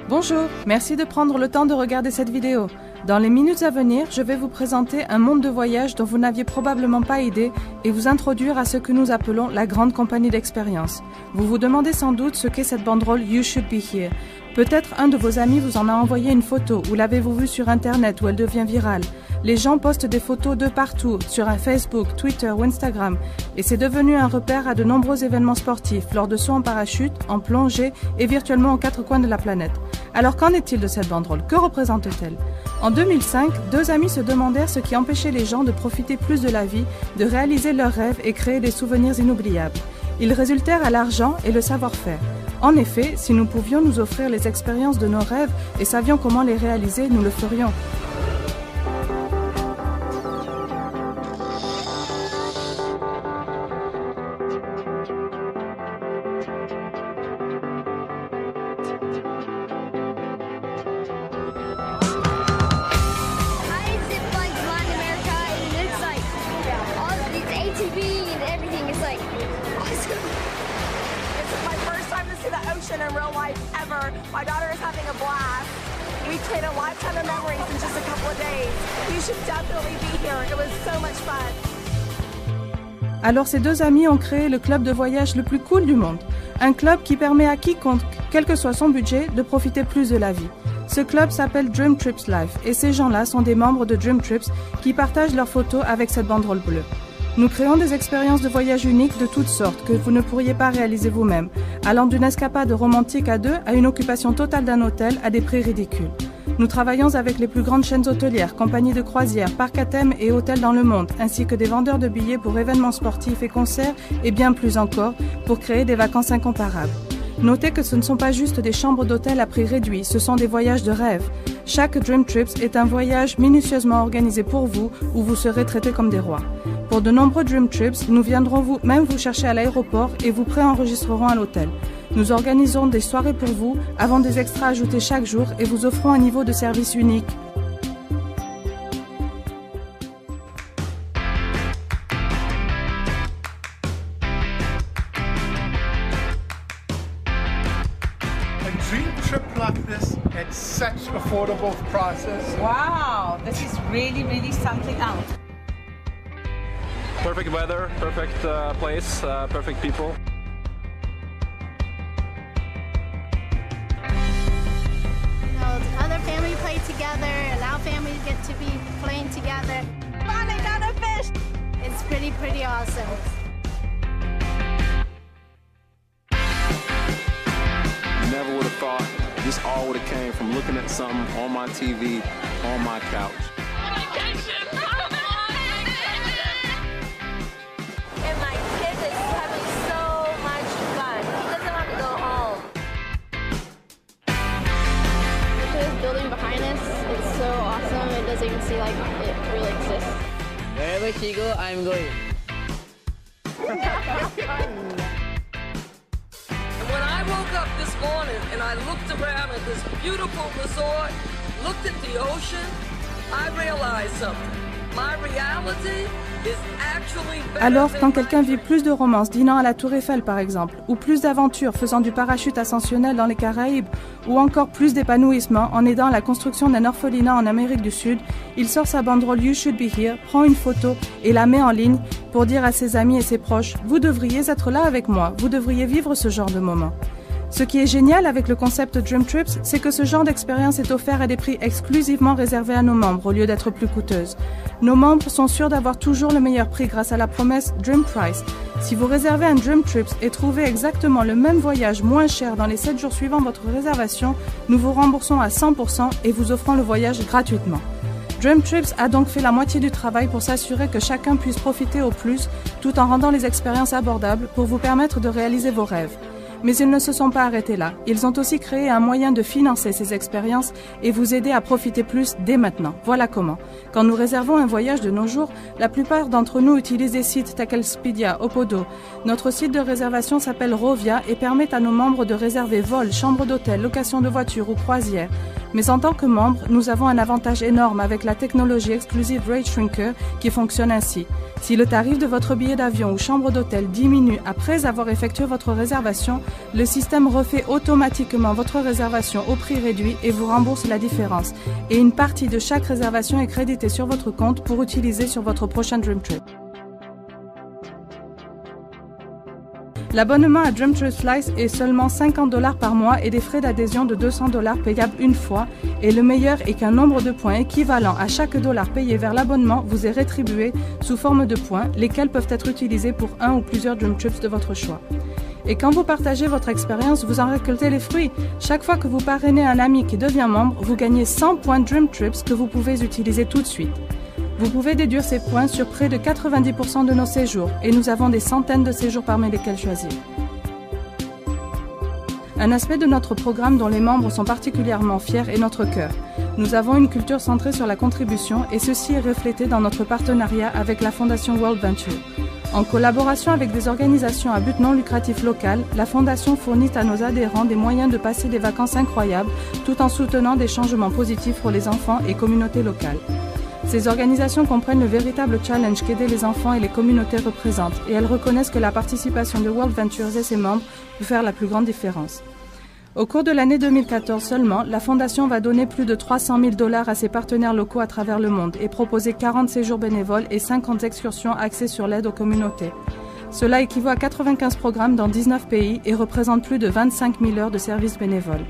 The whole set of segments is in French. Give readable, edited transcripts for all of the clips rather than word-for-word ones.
Bonjour, merci de prendre le temps de regarder cette vidéo. Dans les minutes à venir, je vais vous présenter un monde de voyage dont vous n'aviez probablement pas idée et vous introduire à ce que nous appelons la grande compagnie d'expérience. Vous vous demandez sans doute ce qu'est cette banderole You Should Be Here. Peut-être un de vos amis vous en a envoyé une photo ou l'avez-vous vue sur Internet où elle devient virale. Les gens postent des photos de partout, sur un Facebook, Twitter ou Instagram, et c'est devenu un repère à de nombreux événements sportifs, lors de sauts en parachute, en plongée et virtuellement aux quatre coins de la planète. Alors qu'en est-il de cette banderole? Que représente-t-elle? En 2005, deux amis se demandèrent ce qui empêchait les gens de profiter plus de la vie, de réaliser leurs rêves et créer des souvenirs inoubliables. Ils résultèrent à l'argent et le savoir-faire. En effet, si nous pouvions nous offrir les expériences de nos rêves et savions comment les réaliser, nous le ferions. In real life ever. My daughter is having a blast. We created a lifetime of memories in just a couple of days. You should definitely be here. It was so much fun. Alors ces deux amis ont créé le club de voyage le plus cool du monde. Un club qui permet à quiconque, quel que soit son budget, de profiter plus de la vie. Ce club s'appelle Dream Trips Life et ces gens-là sont des membres de Dream Trips qui partagent leurs photos avec cette banderole bleue. Nous créons des expériences de voyage uniques de toutes sortes que vous ne pourriez pas réaliser vous-même, allant d'une escapade romantique à deux à une occupation totale d'un hôtel à des prix ridicules. Nous travaillons avec les plus grandes chaînes hôtelières, compagnies de croisière, parcs à thème et hôtels dans le monde, ainsi que des vendeurs de billets pour événements sportifs et concerts et bien plus encore pour créer des vacances incomparables. Notez que ce ne sont pas juste des chambres d'hôtel à prix réduit, ce sont des voyages de rêve. Chaque Dream Trips est un voyage minutieusement organisé pour vous où vous serez traités comme des rois. Pour de nombreux Dream Trips, nous viendrons vous chercher à l'aéroport et vous préenregistrerons à l'hôtel. Nous organisons des soirées pour vous, avons des extras ajoutés chaque jour et vous offrons un niveau de service unique. A dream trip like this at such affordable prices. Wow, this is really something else. Perfect weather, perfect place, perfect people. You know, other family play together and our families get to be playing together. Finally got a fish! It's pretty awesome. Never would have thought this all would have came from looking at something on my TV, on my couch. Behind us, it's so awesome. It doesn't even seem like it really exists. Wherever she goes, I'm going. And when I woke up this morning and I looked around at this beautiful resort, looked at the ocean, I realized something. My reality is actually better. Alors, quand quelqu'un vit plus de romance dînant à la Tour Eiffel par exemple, ou plus d'aventures faisant du parachute ascensionnel dans les Caraïbes, ou encore plus d'épanouissement en aidant à la construction d'un orphelinat en Amérique du Sud, il sort sa banderole You Should Be Here, prend une photo et la met en ligne pour dire à ses amis et ses proches « Vous devriez être là avec moi, vous devriez vivre ce genre de moment ». Ce qui est génial avec le concept Dream Trips, c'est que ce genre d'expérience est offert à des prix exclusivement réservés à nos membres au lieu d'être plus coûteuses. Nos membres sont sûrs d'avoir toujours le meilleur prix grâce à la promesse Dream Price. Si vous réservez un Dream Trips et trouvez exactement le même voyage moins cher dans les 7 jours suivant votre réservation, nous vous remboursons à 100% et vous offrons le voyage gratuitement. Dream Trips a donc fait la moitié du travail pour s'assurer que chacun puisse profiter au plus, tout en rendant les expériences abordables pour vous permettre de réaliser vos rêves. Mais ils ne se sont pas arrêtés là. Ils ont aussi créé un moyen de financer ces expériences et vous aider à profiter plus dès maintenant. Voilà comment. Quand nous réservons un voyage de nos jours, la plupart d'entre nous utilisent des sites tels qu'Expedia, Opodo. Notre site de réservation s'appelle Rovia et permet à nos membres de réserver vols, chambres d'hôtel, location de voitures ou croisières. Mais en tant que membre, nous avons un avantage énorme avec la technologie exclusive Rate Shrinker qui fonctionne ainsi. Si le tarif de votre billet d'avion ou chambre d'hôtel diminue après avoir effectué votre réservation, le système refait automatiquement votre réservation au prix réduit et vous rembourse la différence. Et une partie de chaque réservation est créditée sur votre compte pour utiliser sur votre prochain Dream Trip. L'abonnement à Dream Trip Flights est seulement $50 par mois et des frais d'adhésion de $200 payables une fois. Et le meilleur est qu'un nombre de points équivalent à chaque dollar payé vers l'abonnement vous est rétribué sous forme de points, lesquels peuvent être utilisés pour un ou plusieurs Dream Trips de votre choix. Et quand vous partagez votre expérience, vous en récoltez les fruits. Chaque fois que vous parrainez un ami qui devient membre, vous gagnez 100 points Dream Trips que vous pouvez utiliser tout de suite. Vous pouvez déduire ces points sur près de 90% de nos séjours et nous avons des centaines de séjours parmi lesquels choisir. Un aspect de notre programme dont les membres sont particulièrement fiers est notre cœur. Nous avons une culture centrée sur la contribution et ceci est reflété dans notre partenariat avec la Fondation World Venture. En collaboration avec des organisations à but non lucratif local, la Fondation fournit à nos adhérents des moyens de passer des vacances incroyables tout en soutenant des changements positifs pour les enfants et communautés locales. Ces organisations comprennent le véritable challenge qu'aider les enfants et les communautés représentent et elles reconnaissent que la participation de World Ventures et ses membres peut faire la plus grande différence. Au cours de l'année 2014 seulement, la Fondation va donner plus de $300 000 à ses partenaires locaux à travers le monde et proposer 40 séjours bénévoles et 50 excursions axées sur l'aide aux communautés. Cela équivaut à 95 programmes dans 19 pays et représente plus de 25 000 heures de services bénévoles.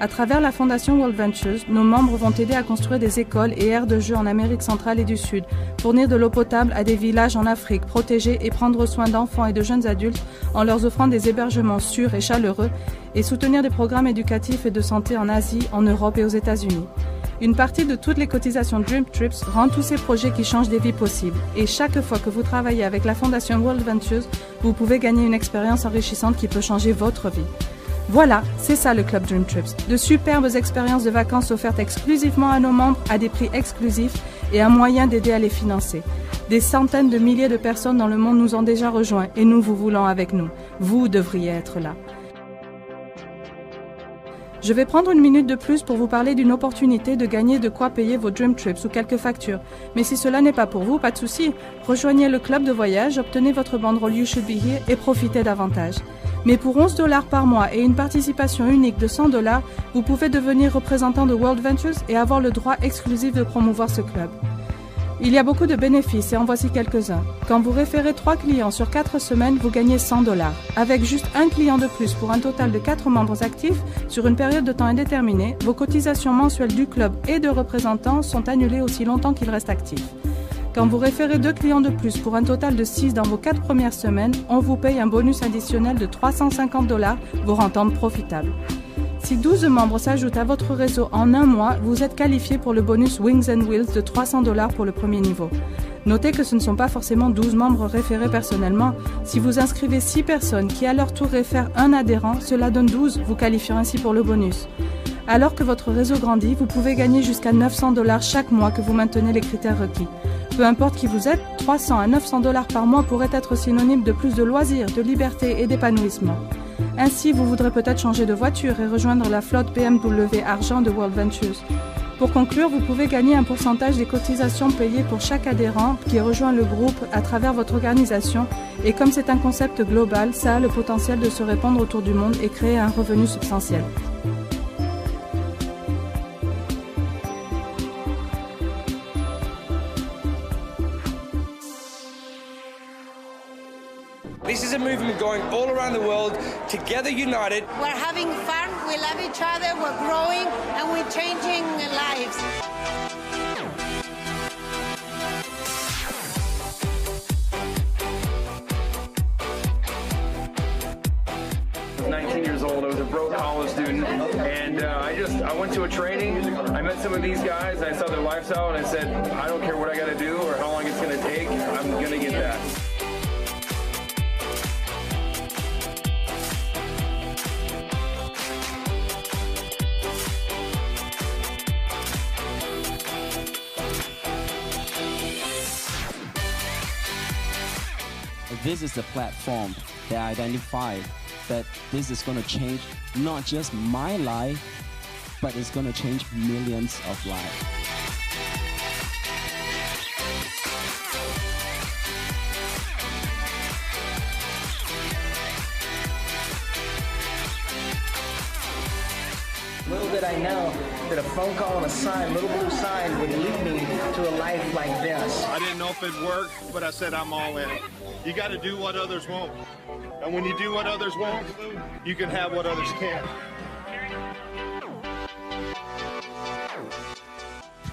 À travers la Fondation World Ventures, nos membres vont aider à construire des écoles et aires de jeux en Amérique centrale et du Sud, fournir de l'eau potable à des villages en Afrique, protéger et prendre soin d'enfants et de jeunes adultes en leur offrant des hébergements sûrs et chaleureux, et soutenir des programmes éducatifs et de santé en Asie, en Europe et aux États-Unis. Une partie de toutes les cotisations Dream Trips rend tous ces projets qui changent des vies possibles. Et chaque fois que vous travaillez avec la Fondation World Ventures, vous pouvez gagner une expérience enrichissante qui peut changer votre vie. Voilà, c'est ça le Club Dream Trips. De superbes expériences de vacances offertes exclusivement à nos membres à des prix exclusifs et un moyen d'aider à les financer. Des centaines de milliers de personnes dans le monde nous ont déjà rejoints et nous vous voulons avec nous. Vous devriez être là. Je vais prendre une minute de plus pour vous parler d'une opportunité de gagner de quoi payer vos Dream Trips ou quelques factures. Mais si cela n'est pas pour vous, pas de souci. Rejoignez le club de voyage, obtenez votre banderole You Should Be Here et profitez davantage. Mais pour $11 par mois et une participation unique de $100, vous pouvez devenir représentant de World Ventures et avoir le droit exclusif de promouvoir ce club. Il y a beaucoup de bénéfices et en voici quelques-uns. Quand vous référez 3 clients sur 4 semaines, vous gagnez $100. Avec juste un client de plus pour un total de 4 membres actifs sur une période de temps indéterminée, vos cotisations mensuelles du club et de représentants sont annulées aussi longtemps qu'ils restent actifs. Quand vous référez 2 clients de plus pour un total de 6 dans vos 4 premières semaines, on vous paye un bonus additionnel de $350, vous rendant profitable. Si 12 membres s'ajoutent à votre réseau en un mois, vous êtes qualifié pour le bonus Wings and Wheels de $300 pour le premier niveau. Notez que ce ne sont pas forcément 12 membres référés personnellement. Si vous inscrivez 6 personnes qui à leur tour réfèrent un adhérent, cela donne 12, vous qualifiant ainsi pour le bonus. Alors que votre réseau grandit, vous pouvez gagner jusqu'à $900 chaque mois que vous maintenez les critères requis. Peu importe qui vous êtes, $300 à $900 par mois pourrait être synonyme de plus de loisirs, de liberté et d'épanouissement. Ainsi, vous voudrez peut-être changer de voiture et rejoindre la flotte BMW Argent de World Ventures. Pour conclure, vous pouvez gagner un pourcentage des cotisations payées pour chaque adhérent qui rejoint le groupe à travers votre organisation et comme c'est un concept global, ça a le potentiel de se répandre autour du monde et créer un revenu substantiel. This is a movement going all around the world, together united. We're having fun, we love each other, we're growing, and we're changing lives. I was 19 years old, I was a broke college student, and I went to a training, I met some of these guys, I saw their lifestyle, and I said, I don't care what I gotta do or how long it's gonna take, I'm gonna get that. This is the platform that I identified that this is going to change not just my life, but it's going to change millions of lives. Little did I know that a phone call and a sign, little blue sign, would lead me to a life like this. I didn't know if it'd work, but I said I'm all in. You got to do what others won't. And when you do what others won't, you can have what others can't.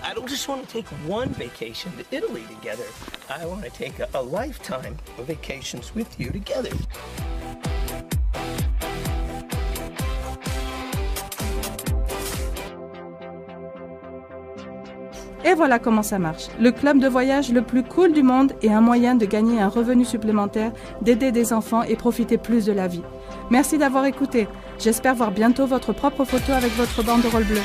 I don't just want to take one vacation to Italy together. I want to take a lifetime of vacations with you together. Et voilà comment ça marche. Le club de voyage le plus cool du monde est un moyen de gagner un revenu supplémentaire, d'aider des enfants et profiter plus de la vie. Merci d'avoir écouté. J'espère voir bientôt votre propre photo avec votre banderole bleue.